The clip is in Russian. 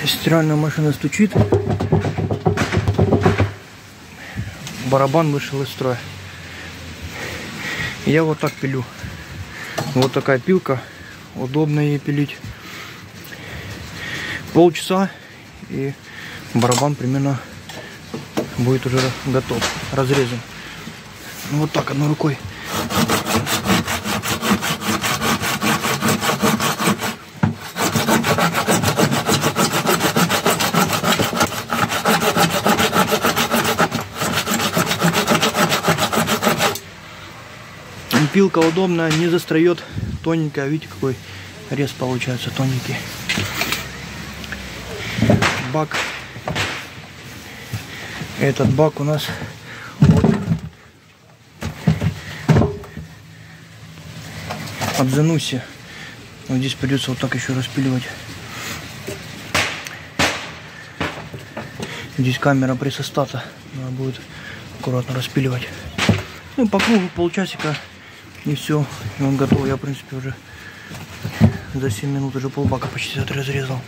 Стиральная машина стучит. Барабан вышел из строя. Я вот так пилю. Вот такая пилка. Удобно ей пилить. Полчаса и барабан примерно будет уже готов, разрезан. Вот так одной рукой. Пилка удобная, не застроет, тоненькая. Видите, какой рез получается тоненький. Бак. Этот бак у нас от Зануси. Вот здесь придется вот так еще распиливать. Здесь камера прессостата. Надо будет аккуратно распиливать. Ну, по кругу полчасика. И все, и он готов. Я, в принципе, уже за 7 минут уже полбака почти разрезал.